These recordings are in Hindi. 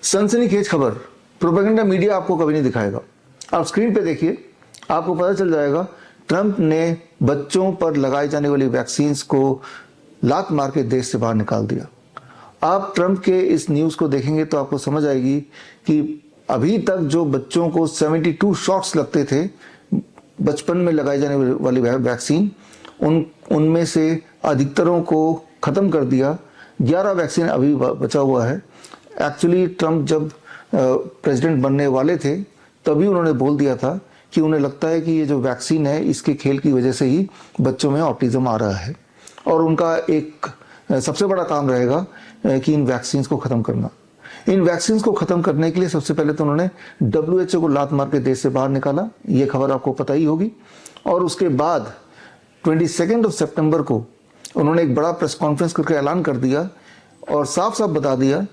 सनसनीखेज खबर प्रोपेगेंडा मीडिया आपको कभी नहीं दिखाएगा। आप स्क्रीन पे देखिए, आपको पता चल जाएगा ट्रंप ने बच्चों पर लगाई जाने वाली वैक्सीन्स को लात मार के देश से बाहर निकाल दिया। आप ट्रंप के इस न्यूज़ को देखेंगे तो आपको समझ आएगी कि अभी तक जो बच्चों को 72 शॉट्स लगते थे बचपन में लगाई जाने वाली वैक्सीन, उनमें से अधिकतरों को ख़त्म कर दिया। 11 वैक्सीन अभी बचा हुआ है। एक्चुअली ट्रंप जब प्रेसिडेंट बनने वाले थे तभी उन्होंने बोल दिया था कि उन्हें लगता है कि ये जो वैक्सीन है इसके खेल की वजह से ही बच्चों में ऑटिज्म आ रहा है और उनका एक सबसे बड़ा काम रहेगा कि इन वैक्सीन्स को ख़त्म करना। इन वैक्सीन्स को ख़त्म करने के लिए सबसे पहले तो उन्होंने WHO को लात मार के देश से बाहर निकाला, ये खबर आपको पता ही होगी। और उसके बाद 22 सितंबर को उन्होंने एक बड़ा प्रेस कॉन्फ्रेंस करके ऐलान कर दिया और साफ साफ बता दिया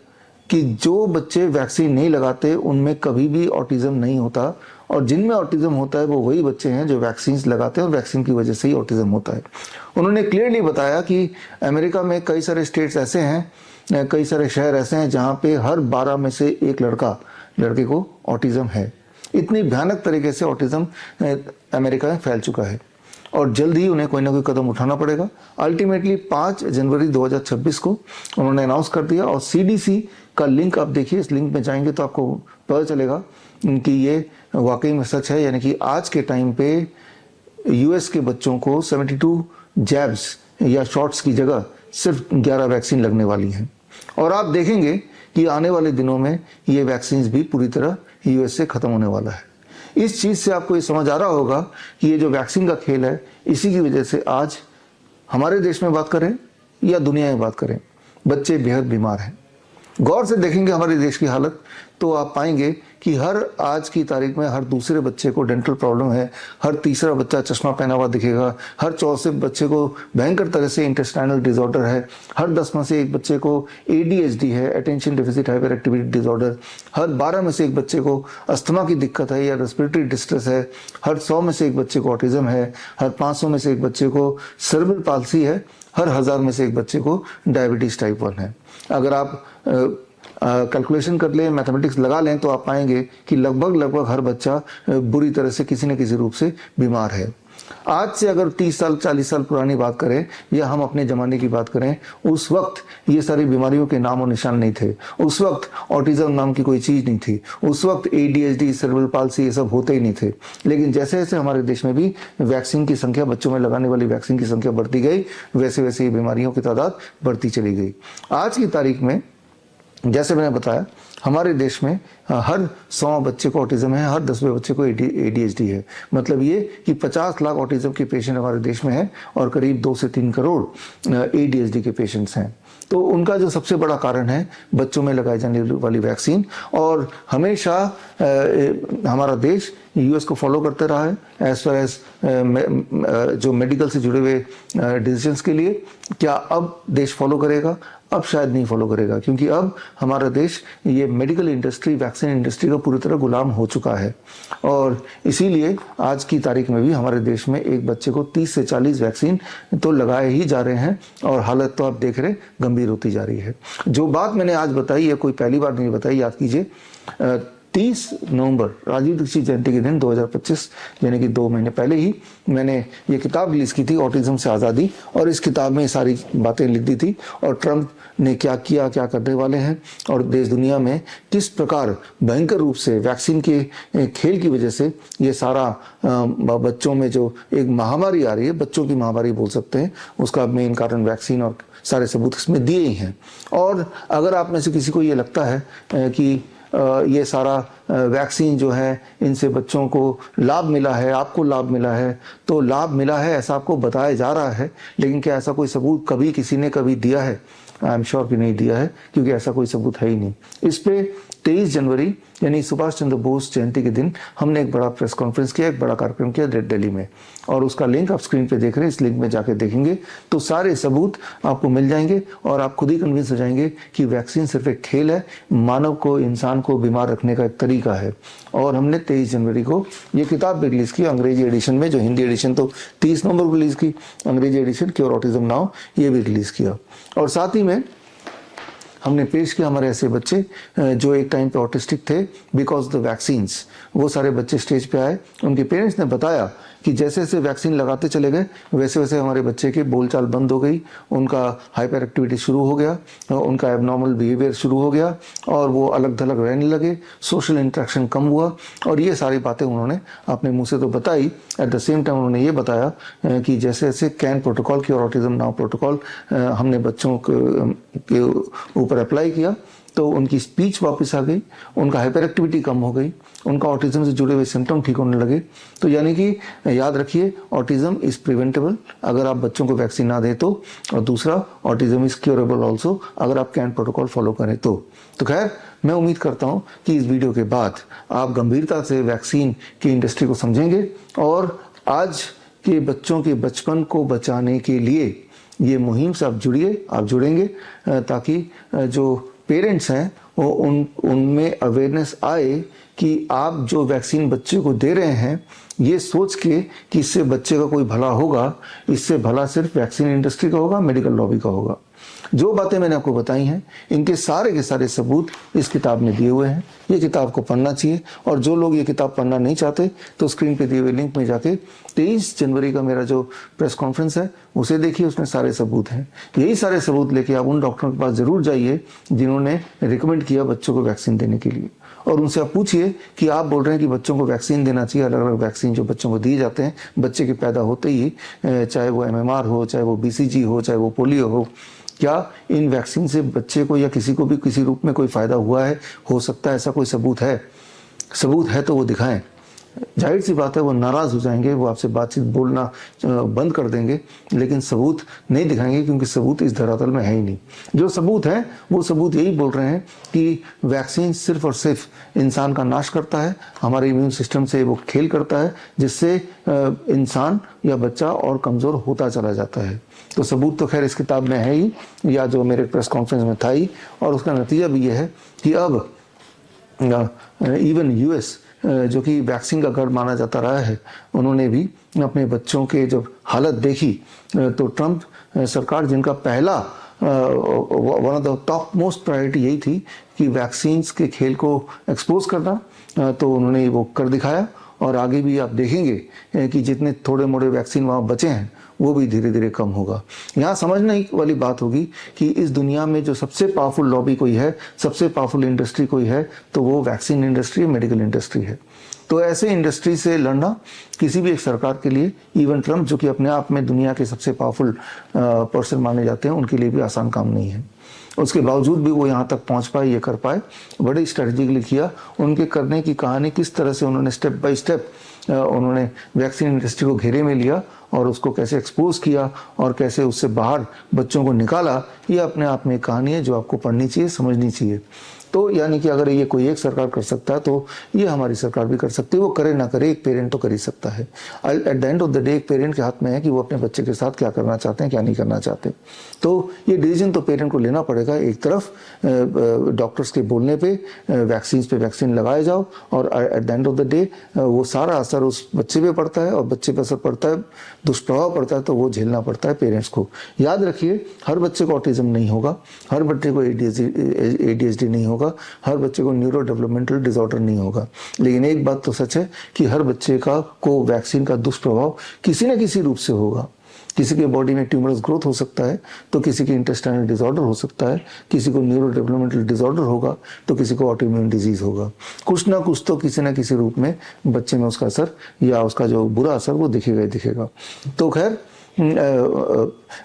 कि जो बच्चे वैक्सीन नहीं लगाते उनमें कभी भी ऑटिज्म नहीं होता और जिनमें ऑटिज्म होता है वो वही बच्चे हैं जो वैक्सीन लगाते हैं और वैक्सीन की वजह से ही ऑटिज्म होता है। उन्होंने क्लियरली बताया कि अमेरिका में कई सारे स्टेट्स ऐसे हैं, कई सारे शहर ऐसे हैं जहाँ पे हर 12 में से एक लड़के को ऑटिज्म है। इतनी भयानक तरीके से ऑटिज्म अमेरिका में फैल चुका है और जल्द ही उन्हें कोई ना कोई कदम उठाना पड़ेगा। अल्टीमेटली 5 जनवरी 2026 को उन्होंने अनाउंस कर दिया और CDC का लिंक आप देखिए, इस लिंक में जाएंगे तो आपको पता चलेगा कि ये वाकई में सच है। यानी कि आज के टाइम पे US के बच्चों को 72 जैब्स या शॉट्स की जगह सिर्फ 11 वैक्सीन लगने वाली हैं और आप देखेंगे कि आने वाले दिनों में ये वैक्सीन भी पूरी तरह US से ख़त्म होने वाला है। इस चीज़ से आपको ये समझ आ रहा होगा कि ये जो वैक्सीन का खेल है इसी की वजह से आज हमारे देश में बात करें या दुनिया में बात करें, बच्चे बेहद बीमार हैं। गौर से देखेंगे हमारे देश की हालत तो आप पाएंगे कि हर आज की तारीख में हर दूसरे बच्चे को डेंटल प्रॉब्लम है, हर तीसरा बच्चा चश्मा पहना हुआ दिखेगा, हर चौथे बच्चे को भयंकर तरह से इंटेस्टाइनल डिसऑर्डर है, हर 10 में से एक बच्चे को ADHD है, attention deficit hyper activity disorder, हर 12 में से एक बच्चे को अस्थमा की दिक्कत है या रेस्पिरेटरी डिस्ट्रेस है, हर 100 में से एक बच्चे को ऑटिज्म है, हर 500 में से एक बच्चे को सेरेब्रल पाल्सी है, हर 1000 में से एक बच्चे को डायबिटीज टाइप 1 है। अगर आप कैलकुलेशन कर लें, मैथमेटिक्स लगा लें तो आप पाएंगे कि लगभग हर बच्चा बुरी तरह से किसी न किसी रूप से बीमार है। आज से अगर 30 साल 40 साल पुरानी बात करें या हम अपने ज़माने की बात करें, उस वक्त ये सारी बीमारियों के नाम और निशान नहीं थे। उस वक्त ऑटिज्म नाम की कोई चीज़ नहीं थी। उस वक्त ADHD, सेरेब्रल पाल्सी ये सब होते ही नहीं थे। लेकिन जैसे जैसे हमारे देश में भी वैक्सीन की संख्या, बच्चों में लगाने वाली वैक्सीन की संख्या बढ़ती गई, वैसे वैसे ये बीमारियों की तादाद बढ़ती चली गई। आज की तारीख में जैसे मैंने बताया हमारे देश में हर 100 बच्चे को ऑटिज्म है, हर 10वें बच्चे को ADHD है। मतलब ये कि 50 लाख ऑटिज्म के पेशेंट हमारे देश में हैं और करीब 2 से 3 करोड़ ADHD के पेशेंट्स हैं। तो उनका जो सबसे बड़ा कारण है बच्चों में लगाई जाने वाली वैक्सीन। और हमेशा हमारा देश US को फॉलो करते रहा है एज फार एज जो मेडिकल से जुड़े हुए डिसीजंस के लिए। क्या अब देश फॉलो करेगा? अब शायद नहीं फॉलो करेगा, क्योंकि अब हमारा देश ये मेडिकल इंडस्ट्री, वैक्सीन इंडस्ट्री का पूरी तरह गुलाम हो चुका है। और इसीलिए आज की तारीख में भी हमारे देश में एक बच्चे को 30 से 40 वैक्सीन तो लगाए ही जा रहे हैं और हालत तो आप देख रहे गंभीर होती जा रही है। जो बात मैंने आज बताई है कोई पहली बार नहीं बताई, याद कीजिए। 30 नवंबर राजीव दीक्षित जयंती के दिन 2025 यानी कि 2 महीने पहले ही मैंने ये किताब रिलीज की थी, ऑटिज्म से आज़ादी। और इस किताब में सारी बातें लिख दी थी और ट्रंप ने क्या किया, क्या करने वाले हैं और देश दुनिया में किस प्रकार भयंकर रूप से वैक्सीन के खेल की वजह से ये सारा बच्चों में जो एक महामारी आ रही है, बच्चों की महामारी बोल सकते हैं, उसका मेन कारण वैक्सीन और सारे सबूत इसमें दिए ही हैं। और अगर आप में से किसी को ये लगता है कि ये सारा वैक्सीन जो है इनसे बच्चों को लाभ मिला है, आपको लाभ मिला है, तो लाभ मिला है ऐसा आपको बताया जा रहा है, लेकिन क्या ऐसा कोई सबूत कभी किसी ने कभी दिया है? आई एम श्योर कि नहीं दिया है, क्योंकि ऐसा कोई सबूत है ही नहीं। इस पे 23 जनवरी यानी सुभाष चंद्र बोस जयंती के दिन हमने एक बड़ा प्रेस कॉन्फ्रेंस किया, एक बड़ा कार्यक्रम किया दिल्ली में, और उसका लिंक आप स्क्रीन पे देख रहे हैं। इस लिंक में जाके देखेंगे तो सारे सबूत आपको मिल जाएंगे और आप खुद ही कन्विंस हो जाएंगे कि वैक्सीन सिर्फ एक खेल है, मानव को, इंसान को बीमार रखने का एक तरीका है। और हमने 23 जनवरी को ये किताब भी रिलीज की अंग्रेजी एडिशन में, जो हिंदी एडिशन तो 30 नवंबर को रिलीज की, अंग्रेजी एडिशन क्योर ऑटिज्म नाउ ये भी रिलीज किया। और साथ ही में हमने पेश किया हमारे ऐसे बच्चे जो एक टाइम पे ऑटिस्टिक थे बिकॉज द वैक्सीन्स। वो सारे बच्चे स्टेज पे आए, उनके पेरेंट्स ने बताया कि जैसे जैसे वैक्सीन लगाते चले गए वैसे वैसे हमारे बच्चे की बोलचाल बंद हो गई, उनका हाइपर एक्टिविटी शुरू हो गया, उनका एबनॉर्मल बिहेवियर शुरू हो गया और वो अलग थलग रहने लगे, सोशल इंटरेक्शन कम हुआ। और ये सारी बातें उन्होंने अपने मुंह से तो बताई, एट द सेम टाइम उन्होंने ये बताया कि जैसे जैसे कैन प्रोटोकॉल की और ऑटिज्म नाउ प्रोटोकॉल हमने बच्चों के ऊपर अप्लाई किया तो उनकी स्पीच वापस आ गई, उनका हाइपर एक्टिविटी कम हो गई, उनका ऑटिज्म से जुड़े हुए सिम्टम ठीक होने लगे। तो यानी कि याद रखिए, ऑटिज्म इज प्रिवेंटेबल अगर आप बच्चों को वैक्सीन ना दें तो, और दूसरा ऑटिज्म इज क्योरेबल ऑल्सो अगर आप कैन प्रोटोकॉल फॉलो करें तो। खैर, मैं उम्मीद करता हूं कि इस वीडियो के बाद आप गंभीरता से वैक्सीन की इंडस्ट्री को समझेंगे और आज के बच्चों के बचपन को बचाने के लिए ये मुहिम से आप जुड़ेंगे ताकि जो पेरेंट्स हैं वो उनमें अवेयरनेस आए कि आप जो वैक्सीन बच्चे को दे रहे हैं ये सोच के कि इससे बच्चे का कोई भला होगा, इससे भला सिर्फ वैक्सीन इंडस्ट्री का होगा, मेडिकल लॉबी का होगा। जो बातें मैंने आपको बताई हैं इनके सारे के सारे सबूत इस किताब में दिए हुए हैं। ये किताब को पढ़ना चाहिए और जो लोग ये किताब पढ़ना नहीं चाहते तो स्क्रीन पे दिए हुए लिंक में जाके 23 जनवरी का मेरा जो प्रेस कॉन्फ्रेंस है उसे देखिए, उसमें सारे सबूत हैं। यही सारे सबूत लेके आप उन डॉक्टरों के पास जरूर जाइए जिन्होंने रिकमेंड किया बच्चों को वैक्सीन देने के लिए, और उनसे आप पूछिए कि आप बोल रहे हैं कि बच्चों को वैक्सीन देना चाहिए। अलग अलग वैक्सीन जो बच्चों को दिए जाते हैं बच्चे के पैदा होते ही, चाहे वो MMR हो, चाहे वो BCG हो, चाहे वो पोलियो हो, क्या इन वैक्सीन से बच्चे को या किसी को भी किसी रूप में कोई फायदा हुआ है, हो सकता है ऐसा कोई सबूत है? सबूत है तो वो दिखाएं। जाहिर सी बात है वो नाराज हो जाएंगे, वो आपसे बातचीत बोलना बंद कर देंगे, लेकिन सबूत नहीं दिखाएंगे क्योंकि सबूत इस धरातल में है ही नहीं। जो सबूत है वो सबूत यही बोल रहे हैं कि वैक्सीन सिर्फ और सिर्फ इंसान का नाश करता है, हमारे इम्यून सिस्टम से वो खेल करता है जिससे इंसान या बच्चा और कमज़ोर होता चला जाता है। तो सबूत तो खैर इस किताब में है ही, या जो मेरे प्रेस कॉन्फ्रेंस में था ही, और उसका नतीजा भी ये है कि अब इवन US जो कि वैक्सीन का गढ़ माना जाता रहा है, उन्होंने भी अपने बच्चों के जब हालत देखी तो ट्रंप सरकार, जिनका पहला one of the top most priority यही थी कि वैक्सीन्स के खेल को एक्सपोज करना, तो उन्होंने वो कर दिखाया। और आगे भी आप देखेंगे कि जितने थोड़े मोड़े वैक्सीन वहाँ बचे हैं वो भी धीरे धीरे कम होगा। यहाँ समझने वाली बात होगी कि इस दुनिया में जो सबसे पावरफुल लॉबी कोई है, सबसे पावरफुल इंडस्ट्री कोई है, तो वो वैक्सीन इंडस्ट्री, मेडिकल इंडस्ट्री है। तो ऐसे इंडस्ट्री से लड़ना किसी भी एक सरकार के लिए, इवन ट्रंप जो कि अपने आप में दुनिया के सबसे पावरफुल पर्सन माने जाते हैं, उनके लिए भी आसान काम नहीं है। उसके बावजूद भी वो यहाँ तक पहुँच पाए, ये कर पाए, बड़े स्ट्रेटेजिकली किया। उनके करने की कहानी किस तरह से उन्होंने स्टेप बाय स्टेप उन्होंने वैक्सीन इंडस्ट्री को घेरे में लिया और उसको कैसे एक्सपोज किया और कैसे उससे बाहर बच्चों को निकाला, ये अपने आप में एक कहानी है जो आपको पढ़नी चाहिए, समझनी चाहिए। तो यानी कि अगर ये कोई एक सरकार कर सकता है तो ये हमारी सरकार भी कर सकती है। वो करे ना करे, एक पेरेंट तो कर ही सकता है। At the end of the day एक पेरेंट के हाथ में है कि वो अपने बच्चे के साथ क्या करना चाहते हैं, क्या नहीं करना चाहते। तो ये डिसीजन तो पेरेंट को लेना पड़ेगा। एक तरफ डॉक्टर्स के बोलने पे वैक्सीन लगाए जाओ, और at the end of the day वो सारा असर उस बच्चे पे पड़ता है, और बच्चे पे असर पड़ता है, दुष्प्रभाव पड़ता है, तो वो झेलना पड़ता है पेरेंट्स को। याद रखिए, हर बच्चे को ऑटिज्म नहीं होगा, हर बच्चे को ADHD नहीं होगा, हर बच्चे को न्यूरो डेवलपमेंटल डिसऑर्डर नहीं होगा। लेकिन एक बात तो सच है कि हर बच्चे को वैक्सीन का दुष्प्रभाव किसी न किसी रूप से होगा। किसी के बॉडी में ट्यूमरस ग्रोथ हो सकता है, तो किसी के इंटेस्टाइनल डिसऑर्डर हो सकता है, किसी को न्यूरो डेवलपमेंटल डिसऑर्डर होगा, तो किसी को ऑटोइम्यून डिजीज होगा। कुछ ना कुछ तो किसी न किसी रूप में बच्चे में उसका असर या उसका जो बुरा असर वो दिखेगा ही दिखेगा। तो खैर,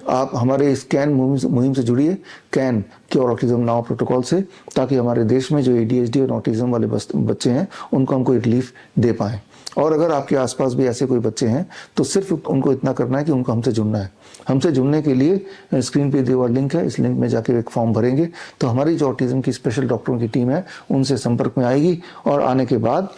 आप हमारे इस कैन मुहिम से जुड़िए, can cure autism now protocol से, ताकि हमारे देश में जो ADHD और ऑटिज्म वाले बच्चे हैं उनको हम कोई रिलीफ दे पाएँ। और अगर आपके आसपास भी ऐसे कोई बच्चे हैं तो सिर्फ उनको इतना करना है कि उनको हमसे जुड़ना है। हमसे जुड़ने के लिए स्क्रीन पे दिया हुआ लिंक है, इस लिंक में जाके एक फॉर्म भरेंगे तो हमारी जो ऑटिज्म की स्पेशल डॉक्टरों की टीम है उनसे संपर्क में आएगी, और आने के बाद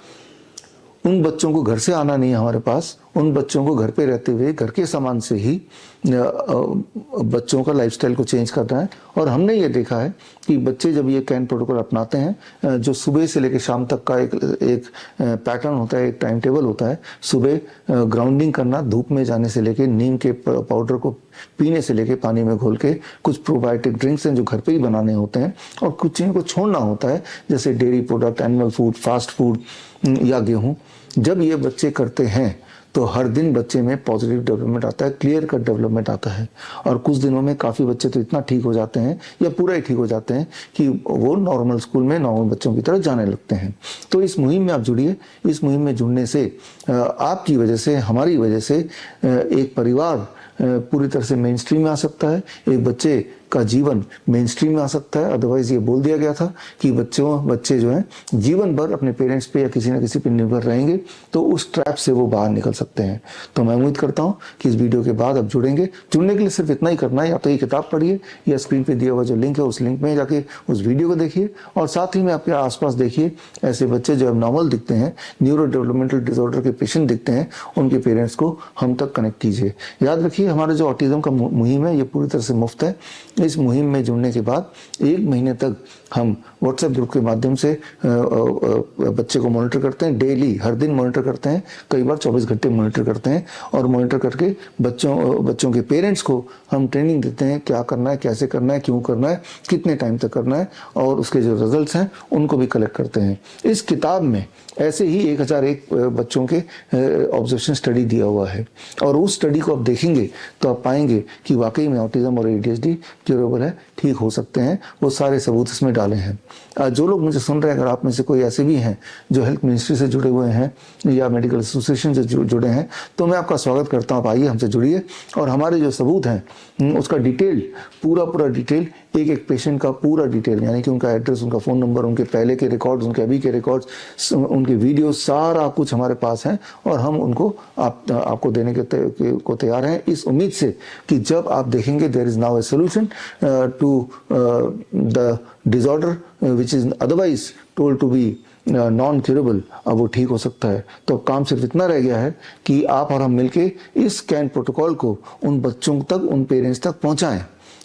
उन बच्चों को घर से आना नहीं है हमारे पास, उन बच्चों को घर पे रहते हुए घर के सामान से ही बच्चों का लाइफस्टाइल को चेंज करना है। और हमने ये देखा है कि बच्चे जब ये कैन प्रोटोकॉल अपनाते हैं, जो सुबह से लेकर शाम तक का एक पैटर्न होता है, एक टाइम टेबल होता है। सुबह ग्राउंडिंग करना, धूप में जाने से लेके, नीम के पाउडर को पीने से लेके, पानी में घोल के, कुछ प्रोबायोटिक ड्रिंक्स हैं जो घर पे ही बनाने होते हैं, और कुछ चीज़ों को छोड़ना होता है जैसे dairy product, animal food, fast food या गेहूँ। जब ये बच्चे करते हैं तो हर दिन बच्चे में पॉजिटिव डेवलपमेंट आता है, क्लियर कट डेवलपमेंट आता है। और कुछ दिनों में काफ़ी बच्चे तो इतना ठीक हो जाते हैं या पूरा ही ठीक हो जाते हैं कि वो नॉर्मल स्कूल में नॉर्मल बच्चों की तरह जाने लगते हैं। तो इस मुहिम में आप जुड़िए। इस मुहिम में जुड़ने से आपकी वजह से, हमारी वजह से एक परिवार पूरी तरह से मेन स्ट्रीम में आ सकता है, एक बच्चे का जीवन मेन स्ट्रीम में आ सकता है। अदरवाइज ये बोल दिया गया था कि बच्चे जो हैं जीवन भर अपने पेरेंट्स पे या किसी न किसी पे निर्भर रहेंगे, तो उस ट्रैप से वो बाहर निकल सकते हैं। तो मैं उम्मीद करता हूँ कि इस वीडियो के बाद आप जुड़ेंगे। जुड़ने के लिए सिर्फ इतना ही करना है, या तो ये किताब पढ़िए या स्क्रीन पे दिया हुआ जो लिंक है उस लिंक में जाके उस वीडियो को देखिए, और साथ ही में आपके आसपास देखिए ऐसे बच्चे जो एबनॉर्मल दिखते हैं, न्यूरो डेवलपमेंटल डिसऑर्डर के पेशेंट दिखते हैं, उनके पेरेंट्स को हम तक कनेक्ट कीजिए। याद रखिए, हमारा जो ऑटिज्म का मुहिम है ये पूरी तरह से मुफ्त है। इस मुहिम में जुड़ने के बाद 1 महीने तक हम व्हाट्सएप ग्रुप के माध्यम से बच्चे को मॉनिटर करते हैं, डेली हर दिन मॉनिटर करते हैं, कई बार 24 घंटे मॉनिटर करते हैं, और मॉनिटर करके बच्चों के पेरेंट्स को हम ट्रेनिंग देते हैं, क्या करना है, कैसे करना है, क्यों करना है, कितने टाइम तक करना है, और उसके जो रिजल्ट्स हैं उनको भी कलेक्ट करते हैं। इस किताब में ऐसे ही 1001 बच्चों के ऑब्जर्वेशन स्टडी दिया हुआ है, और उस स्टडी को आप देखेंगे तो आप पाएंगे कि वाकई में ऑटिज्म और ADHD क्यूरेबल है, ठीक हो सकते हैं। वो सारे सबूत इसमें डाले हैं। जो लोग मुझे सुन रहे हैं, अगर आप में से कोई ऐसे भी हैं जो हेल्थ मिनिस्ट्री से जुड़े हुए हैं या मेडिकल एसोसिएशन से जुड़े हैं, तो मैं आपका स्वागत करता हूँ। आप आइए, हमसे जुड़िए, और हमारे जो सबूत हैं उसका डिटेल, पूरा डिटेल, एक पेशेंट का पूरा डिटेल, यानी कि उनका एड्रेस, उनका फ़ोन नंबर, उनके पहले के रिकॉर्ड्स, उनके अभी के रिकॉर्ड्स, उनके वीडियो, सारा कुछ हमारे पास है, और हम उनको आपको देने को तैयार हैं, इस उम्मीद से कि जब आप देखेंगे there is now a solution to the disorder which is otherwise told to be non curable, अब वो ठीक हो सकता है। तो काम सिर्फ इतना रह गया है कि आप और हम मिलके इस कैन प्रोटोकॉल को उन बच्चों तक, उन पेरेंट्स तक पहुंचाएं।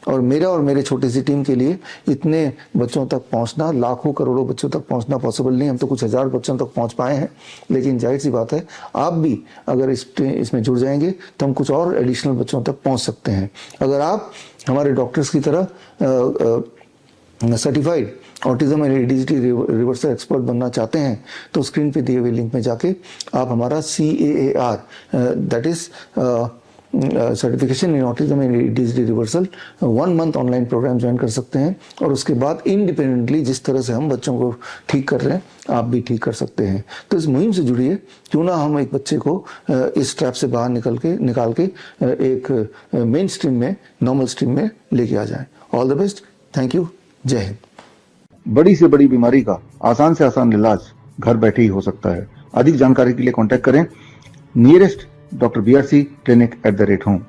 और मेरे छोटी सी टीम के लिए इतने बच्चों तक पहुंचना, लाखों करोड़ों बच्चों तक पहुंचना पॉसिबल नहीं। हम तो कुछ हज़ार बच्चों तक पहुंच पाए हैं, लेकिन जाहिर सी बात है आप भी अगर इसमें जुड़ जाएंगे तो हम कुछ और एडिशनल बच्चों तक पहुंच सकते हैं। अगर आप हमारे डॉक्टर्स की तरह certified autism and ADHD reversal expert बनना चाहते हैं, तो स्क्रीन पे दिए हुए लिंक में जाके आप हमारा CAAR, that is certification in autism and ADHD reversal 1 month online program join कर सकते हैं, और उसके बाद इंडिपेंडेंटली जिस तरह से हम बच्चों को ठीक कर रहे हैं आप भी ठीक कर सकते हैं। तो इस मुहिम से जुड़िए, क्यों ना हम एक बच्चे को इस ट्रैप से बाहर निकाल के एक मेन स्ट्रीम में, नॉर्मल स्ट्रीम में लेके आ जाएं। All the best, thank you, जय हिंद। बड़ी से बड़ी बीमारी का आसान से आसान इलाज घर बैठे ही हो सकता है। अधिक जानकारी के लिए कांटेक्ट करें nearest Dr. BRC Clinic @ home।